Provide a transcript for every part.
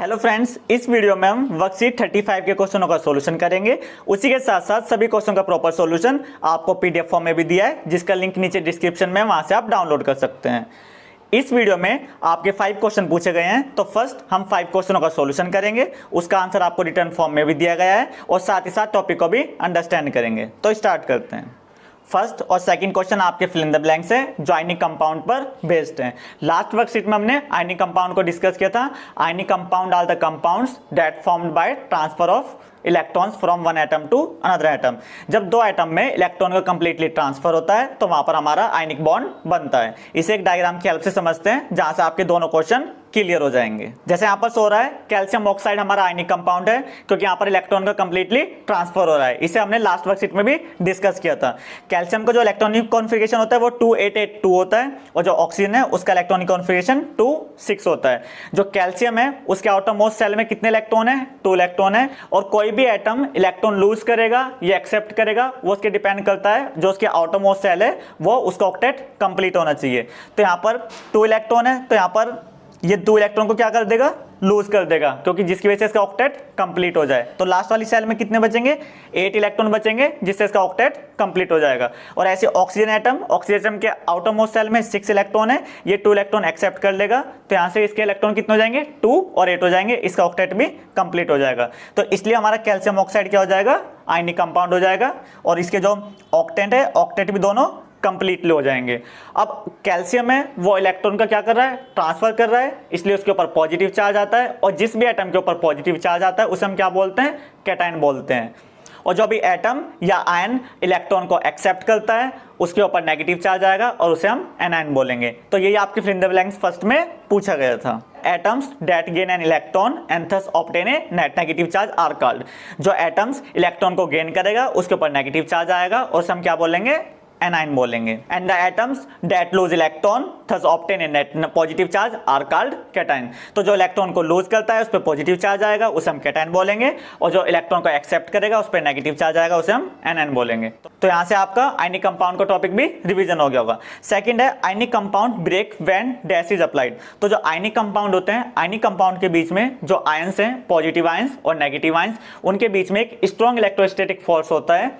Hello friends, इस video में हम वर्कशीट 35 के क्वेश्चनों का सॉल्यूशन करेंगे। उसी के साथ साथ सभी क्वेश्चन का प्रॉपर सॉल्यूशन आपको पीडीएफ फॉर्म में भी दिया है, जिसका लिंक नीचे डिस्क्रिप्शन में, वहां से आप डाउनलोड कर सकते हैं। इस वीडियो में आपके 5 क्वेश्चन पूछे गए हैं, तो फर्स्ट हम 5 क्वेश्चनों का सॉल्यूशन करेंगे। उसका आंसर आपको रिटर्न फॉर्म में भी दिया गया है और साथ ही साथ टॉपिक को भी अंडरस्टैंड करेंगे। तो स्टार्ट करते हैं। फर्स्ट और सेकंड क्वेश्चन आपके फिल इन द ब्लैंक्स है, जो आयनिक कंपाउंड पर बेस्ड है। लास्ट वर्कशीट में हमने आयनिक कंपाउंड को डिस्कस किया था। Ionic compound are the compounds that formed by transfer of electrons from one atom to another atom. जब दो एटम में इलेक्ट्रॉन का कंप्लीटली ट्रांसफर होता है तो वहां पर हमारा आयनिक बॉन्ड बनता है। इसे एक डायग्राम की हेल्प से समझते हैं, जहां से आपके दोनों क्वेश्चन क्लियर हो जाएंगे। जैसे यहाँ पर सो रहा है, कैल्शियम ऑक्साइड हमारा आयनिक कंपाउंड है, क्योंकि यहाँ पर इलेक्ट्रॉन का कंप्लीटली ट्रांसफर हो रहा है। इसे हमने लास्ट वर्कशीट में भी डिस्कस किया था। कैल्शियम का जो इलेक्ट्रॉनिक कॉन्फ़िगरेशन होता है वो 2882 होता है, और जो ऑक्सीजन है उसका इलेक्ट्रॉनिक कॉन्फ़िगरेशन 26 होता है। जो कैल्शियम है उसके आउटर मोस्ट सेल में कितने इलेक्ट्रॉन है? 2 इलेक्ट्रॉन है। और कोई भी एटम इलेक्ट्रॉन लूज करेगा या एक्सेप्ट करेगा, वो उसके डिपेंड करता है जो उसके आउटर मोस्ट सेल है वो उसका ऑक्टेट कंप्लीट होना चाहिए। तो यहाँ पर 2 इलेक्ट्रॉन है, तो यहाँ पर ये 2 इलेक्ट्रॉन को क्या कर देगा? लूज कर देगा, क्योंकि जिसकी वजह से इसका ऑक्टेट कंप्लीट हो जाए। तो लास्ट वाली सेल में कितने बचेंगे? 8 इलेक्ट्रॉन बचेंगे, जिससे इसका ऑक्टेट कंप्लीट हो जाएगा। और ऐसे ऑक्सीजन एटम के आउटर मोस्ट सेल में 6 इलेक्ट्रॉन है, ये 2 इलेक्ट्रॉन एक्सेप्ट कर लेगा, तो यहाँ से इसके इलेक्ट्रॉन कितने हो जाएंगे? 2 और 8 हो जाएंगे, इसका ऑक्टेट भी कंप्लीट हो जाएगा। तो इसलिए हमारा कैल्शियम ऑक्साइड क्या हो जाएगा? आयनिक कंपाउंड हो जाएगा। और इसके जो ऑक्टेट है, ऑक्टेट भी दोनों कंप्लीटली हो जाएंगे। अब कैल्शियम है वो इलेक्ट्रॉन का क्या कर रहा है? ट्रांसफर कर रहा है, इसलिए उसके ऊपर पॉजिटिव चार्ज आता है। और जिस भी एटम के ऊपर पॉजिटिव चार्ज आता है उसे हम क्या बोलते हैं? कैटायन बोलते हैं। और जो भी एटम या आयन इलेक्ट्रॉन को एक्सेप्ट करता है उसके ऊपर नेगेटिव चार्ज आएगा और उसे हम एनायन बोलेंगे। तो यही आपके fill in the blanks first में पूछा गया था। Atoms that gain an electron and thus obtain a net negative charge are called. जो एटम्स इलेक्ट्रॉन को गेन करेगा उसके ऊपर नेगेटिव चार्ज आएगा और उसे हम क्या बोलेंगे? एनाइन बोलेंगे। And the atoms that lose electron thus obtain a net positive charge are called cation. तो जो इलेक्ट्रॉन को लूज करता है उस पर पॉजिटिव चार्ज आएगा, उसे हम कैटायन बोलेंगे। और जो इलेक्ट्रॉन को एक्सेप्ट करेगा उस पर नेगेटिव चार्ज आएगा, उसे हम एनाइन बोलेंगे। तो यहाँ से आपका आयनिक कंपाउंड का टॉपिक भी रिवीजन हो गया होगा। सेकंड है ionic compound break when dash is applied. तो जो आयनिक कंपाउंड होते हैं, आयनिक कंपाउंड के बीच में जो आयंस हैं, पॉजिटिव आयंस और नेगेटिव आयंस, उनके बीच में एक स्ट्रॉन्ग इलेक्ट्रोस्टैटिक फोर्स होता है,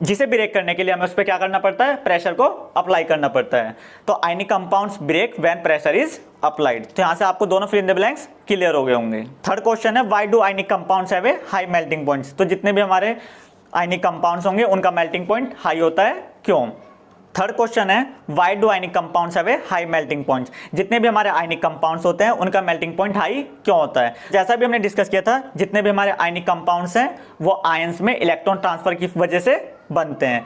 जिसे ब्रेक करने के लिए हमें उस पर क्या करना पड़ता है? प्रेशर को अप्लाई करना पड़ता है। तो ionic compounds break when pressure is applied. तो यहां से आपको दोनों fill in the blanks clear हो गए होंगे। थर्ड क्वेश्चन है why do ionic compounds have a high melting points. तो जितने भी हमारे आयनिक कंपाउंड्स होंगे उनका मेल्टिंग पॉइंट हाई होता है, क्यों? थर्ड क्वेश्चन है why do ionic compounds have a high melting points. जितने भी हमारे आयनिक कंपाउंड्स होते हैं उनका मेल्टिंग पॉइंट हाई क्यों होता है? जैसा भी हमने डिस्कस किया था, जितने भी हमारे आयनिक कंपाउंड्स हैं वो आयंस में इलेक्ट्रॉन ट्रांसफर की वजह से बनते हैं।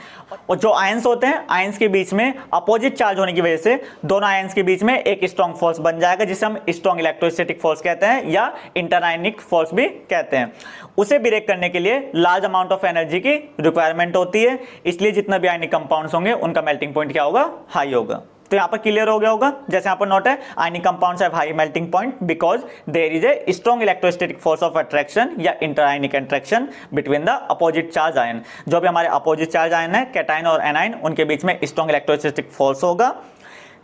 और जो आयंस होते हैं, आयंस के बीच में अपोजिट चार्ज होने की वजह से दोनों आयंस के बीच में एक स्ट्रॉन्ग फोर्स बन जाएगा, जिसे हम स्ट्रॉन्ग इलेक्ट्रोस्टैटिक फोर्स कहते हैं या इंटरआयनिक फोर्स भी कहते हैं। उसे ब्रेक करने के लिए लार्ज अमाउंट ऑफ एनर्जी की रिक्वायरमेंट होती है, इसलिए जितना भी आयनिक कंपाउंड्स होंगे उनका मेल्टिंग पॉइंट क्या होगा? हाई होगा। तो यहाँ पर क्लियर हो गया होगा। जैसे यहाँ पर नोट है, ionic compounds have high melting point because there is a strong electrostatic force of attraction या interionic attraction between the opposite charge ion. जो भी हमारे अपोजिट चार्ज आयन है, कैटायन और एनायन, उनके बीच में स्ट्रॉन्ग इलेक्ट्रोस्टैटिक फोर्स होगा,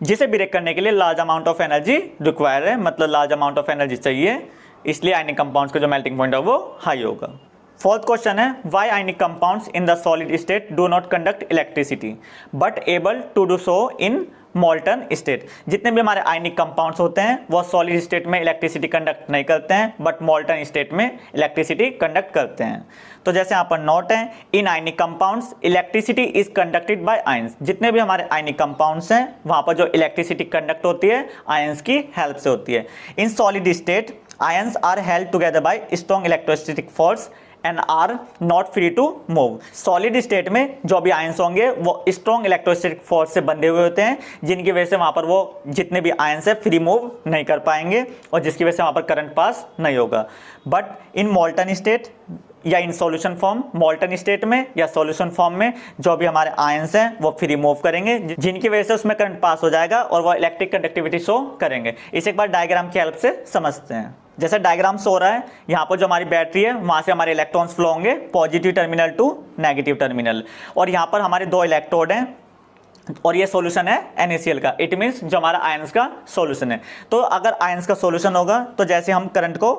जिसे ब्रेक करने के लिए large amount of energy require है, मतलब लार्ज अमाउंट ऑफ एनर्जी चाहिए, इसलिए आयनिक कंपाउंड्स का जो मेल्टिंग पॉइंट है वो हाई होगा। फोर्थ क्वेश्चन है why ionic compounds in the solid state do not conduct electricity but able to do so in molten state. जितने भी हमारे आयनिक कंपाउंड्स होते हैं वो सॉलिड स्टेट में इलेक्ट्रिसिटी कंडक्ट नहीं करते हैं, बट मोल्टन स्टेट में इलेक्ट्रिसिटी कंडक्ट करते हैं। तो जैसे यहाँ पर नोट है, in ionic compounds electricity is conducted by ions. जितने भी हमारे आयनिक कंपाउंड्स हैं वहां पर जो इलेक्ट्रिसिटी कंडक्ट होती है आयंस की हेल्प से होती है। In solid state ions are held together by strong electrostatic force and are not free to move. Solid state में जो भी आयंस होंगे वो स्ट्रॉन्ग इलेक्ट्रोस्टैटिक फोर्स से बंधे हुए होते हैं, जिनकी वजह से वहां पर वो जितने भी आयंस है फ्री मूव नहीं कर पाएंगे और जिसकी वजह से वहां पर करंट पास नहीं होगा। बट इन मोल्टन स्टेट या in solution form, molten state में या सॉल्यूशन फॉर्म में जो भी हमारे आयंस हैं वो फ्री मूव करेंगे, जिनकी वजह से उसमें करंट पास हो जाएगा और वो इलेक्ट्रिक कंडक्टिविटी शो करेंगे। इसे एक बार डायग्राम की हेल्प से समझते हैं। जैसे डायग्राम शो रहा है, यहाँ पर जो हमारी बैटरी है वहां से हमारे इलेक्ट्रॉन्स फ्लो होंगे positive terminal to negative terminal, और यहाँ पर हमारे 2 इलेक्ट्रोड हैं और ये सॉल्यूशन है NaCl का, इट मींस जो हमारा आयंस का सॉल्यूशन है। तो अगर आयंस का सॉल्यूशन होगा तो जैसे हम करंट को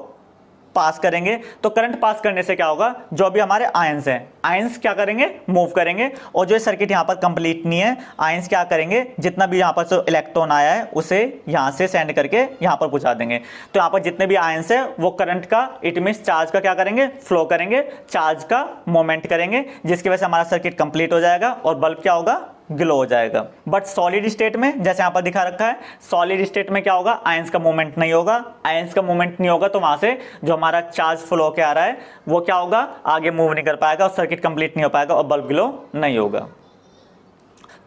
पास करेंगे, तो करंट पास करने से क्या होगा, जो भी हमारे आयंस हैं, आयंस क्या करेंगे, मूव करेंगे। और जो सर्किट यहाँ पर कंप्लीट नहीं है, आयंस क्या करेंगे, जितना भी यहाँ पर जो इलेक्ट्रॉन आया है उसे यहाँ से सेंड करके यहाँ पर पहुँचा देंगे। तो यहाँ पर जितने भी आयंस है वो करंट का, इट मीन्स चार्ज का क्या करेंगे, फ्लो करेंगे, चार्ज का मोमेंट करेंगे, जिसकी वजह से हमारा सर्किट कंप्लीट हो जाएगा और बल्ब क्या होगा, ग्लो हो जाएगा। बट सॉलिड स्टेट में जैसे यहाँ पर दिखा रखा है, सॉलिड स्टेट में क्या होगा, आयंस का मूवमेंट नहीं होगा। आयंस का मूवमेंट नहीं होगा तो वहां से जो हमारा चार्ज फ्लो के आ रहा है वो क्या होगा, आगे मूव नहीं कर पाएगा और सर्किट कंप्लीट नहीं हो पाएगा और बल्ब ग्लो नहीं होगा।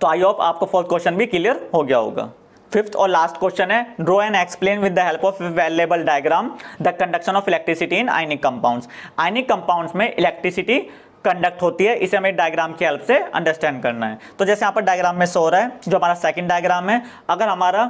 तो आई होप आपको फोर्थ क्वेश्चन भी क्लियर हो गया होगा। फिफ्थ और लास्ट क्वेश्चन है, draw and explain with the help of variable diagram the conduction of electricity in ionic compounds. Ionic compounds में इलेक्ट्रिसिटी कंडक्ट होती है, इसे हमें डायग्राम की हेल्प से अंडरस्टैंड करना है। तो जैसे यहाँ पर डायग्राम में शो हो रहा है, जो हमारा सेकंड डायग्राम है, अगर हमारा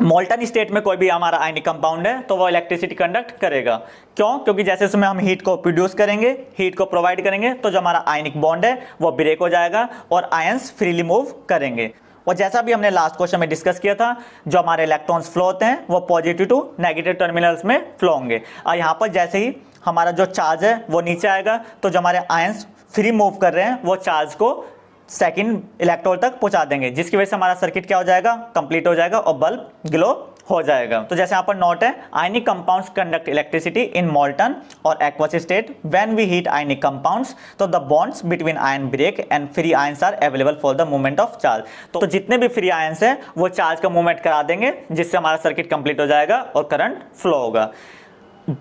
मोल्टन स्टेट में कोई भी हमारा आयनिक कंपाउंड है तो वो इलेक्ट्रिसिटी कंडक्ट करेगा। क्यों? क्योंकि जैसे उसमें हम हीट को प्रोड्यूस करेंगे, हीट को प्रोवाइड करेंगे, तो जो हमारा आयनिक बॉन्ड है वो ब्रेक हो जाएगा और आयंस फ्रीली मूव करेंगे। और जैसा भी हमने लास्ट क्वेश्चन में डिस्कस किया था, जो हमारे इलेक्ट्रॉन्स फ्लो होते हैं वो पॉजिटिव टू नेगेटिव टर्मिनल्स में फ्लो होंगे। और यहाँ पर जैसे ही हमारा जो चार्ज है वो नीचे आएगा तो जो हमारे आयंस फ्री मूव कर रहे हैं वो चार्ज को सेकंड इलेक्ट्रोड तक पहुंचा देंगे, जिसकी वजह से हमारा सर्किट क्या हो जाएगा, कंप्लीट हो जाएगा और बल्ब ग्लो हो जाएगा। तो जैसे यहाँ पर नोट है, ionic compounds conduct electricity in molten और aqueous state when we heat ionic compounds, तो the bonds between ion break and free ions are available for the movement of charge. तो जितने भी फ्री आयंस है वो charge का movement करा देंगे, जिससे हमारा सर्किट कंप्लीट हो जाएगा और करंट फ्लो होगा।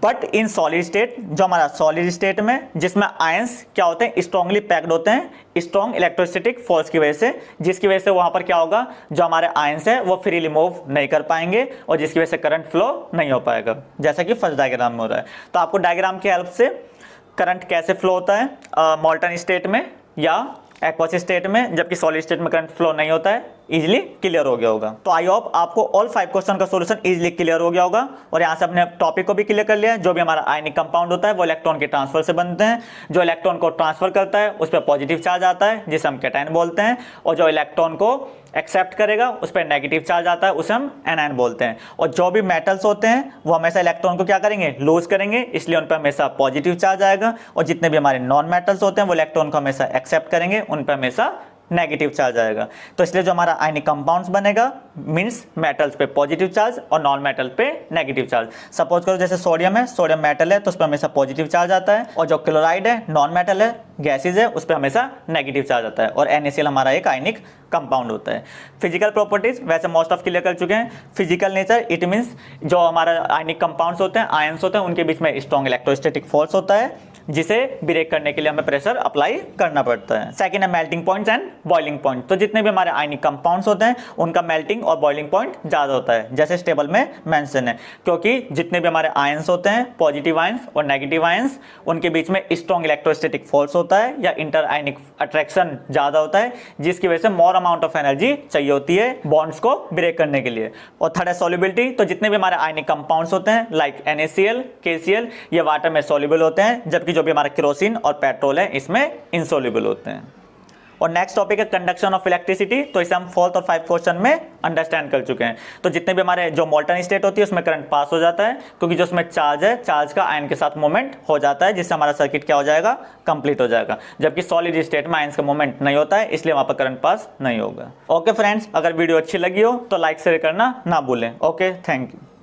बट इन सॉलिड स्टेट, जो हमारा सॉलिड स्टेट में जिसमें आयंस क्या होते हैं, स्ट्रांगली पैक्ड होते हैं स्ट्रॉन्ग इलेक्ट्रोस्टैटिक फोर्स की वजह से, जिसकी वजह से वहां पर क्या होगा, जो हमारे आयंस है वो फ्रीली मूव नहीं कर पाएंगे और जिसकी वजह से करंट फ्लो नहीं हो पाएगा, जैसा कि फर्स्ट डायग्राम में हो रहा है। तो आपको डायग्राम की हेल्प से करंट कैसे फ्लो होता है मोल्टन स्टेट में या एक्वस स्टेट में, जबकि सॉलिड स्टेट में करंट फ्लो नहीं होता है, इजीली क्लियर हो गया होगा। तो आई होप आपको ऑल 5 क्वेश्चन का सॉल्यूशन इजीली क्लियर हो गया होगा और यहाँ से अपने टॉपिक को भी क्लियर कर लिया। जो भी हमारा आयनिक कंपाउंड होता है वो इलेक्ट्रॉन के ट्रांसफर से बनते हैं। जो इलेक्ट्रॉन को ट्रांसफर करता है उस पर पॉजिटिव चार्ज आता है जिसे हम कैटायन बोलते हैं, और जो इलेक्ट्रॉन को एक्सेप्ट करेगा उस पर नेगेटिव चार्ज आता है, उसे हम एनायन बोलते हैं। और जो भी मेटल्स होते हैं वो हमेशा इलेक्ट्रॉन को क्या करेंगे, लूज करेंगे, इसलिए उन पर हमेशा पॉजिटिव चार्ज आएगा। और जितने भी हमारे नॉन मेटल्स होते हैं वो इलेक्ट्रॉन को हमेशा एक्सेप्ट करेंगे, उन पर हमेशा नेगेटिव चार्ज आएगा। तो इसलिए जो हमारा आयनिक कंपाउंड्स बनेगा मींस मेटल्स पे पॉजिटिव चार्ज और नॉन मेटल पे नेगेटिव चार्ज। सपोज करो जैसे सोडियम है, सोडियम मेटल है तो उस पर हमेशा पॉजिटिव चार्ज आता है, और जो क्लोराइड है नॉन मेटल है, गैसेज है, उस पर हमेशा नेगेटिव चार्ज आता है। और NaCl हमारा एक आयनिक कंपाउंड होता है। फिजिकल प्रॉपर्टीज वैसे मोस्ट ऑफ क्लियर कर चुके हैं। फिजिकल नेचर, इट मींस जो हमारा आयनिक कंपाउंड्स होते हैं, आयंस होते हैं, उनके बीच में स्ट्रॉन्ग इलेक्ट्रोस्टैटिक फोर्स होता है जिसे ब्रेक करने के लिए हमें प्रेशर अप्लाई करना पड़ता है। सेकंड है melting points and boiling point. तो जितने भी हमारे आयनिक कंपाउंड्स होते हैं उनका मेल्टिंग और बॉइलिंग पॉइंट ज्यादा होता है, जैसे इस टेबल में मेंशन है, क्योंकि जितने भी हमारे आयंस होते हैं, पॉजिटिव आयंस और नेगेटिव आयंस, उनके बीच में स्ट्रॉन्ग इलेक्ट्रोस्टैटिक फोर्स होता है या इंटर आयनिक अट्रैक्शन ज्यादा होता है, जिसकी वजह से मोर अमाउंट ऑफ एनर्जी चाहिए होती है बॉन्ड्स को ब्रेक करने के लिए। और थर्ड है सॉल्युबिलिटी। तो जितने भी हमारे आयनिक कंपाउंड्स होते हैं लाइक NaCl, KCl, ये वाटर में सॉल्युबल होते हैं, जबकि जो भी हमारा केरोसिन और पेट्रोल है इसमें इनसॉल्युबल होते हैं। और नेक्स्ट टॉपिक है कंडक्शन ऑफ इलेक्ट्रिसिटी। तो इसे हम 4th और 5th क्वेश्चन में अंडरस्टैंड कर चुके हैं। तो जितने भी हमारे जो मोल्टन स्टेट होती है उसमें करंट पास हो जाता है, क्योंकि जो उसमें चार्ज है, चार्ज का आयन के साथ मूवमेंट हो जाता है, जिससे हमारा सर्किट क्या हो जाएगा, कंप्लीट हो जाएगा। जबकि सॉलिड स्टेट में आयंस का मूवमेंट नहीं होता है, इसलिए वहां पर करंट पास नहीं होगा। ओके फ्रेंड्स, अगर वीडियो अच्छी लगी हो तो लाइक शेयर करना ना भूलें। Okay, thank you.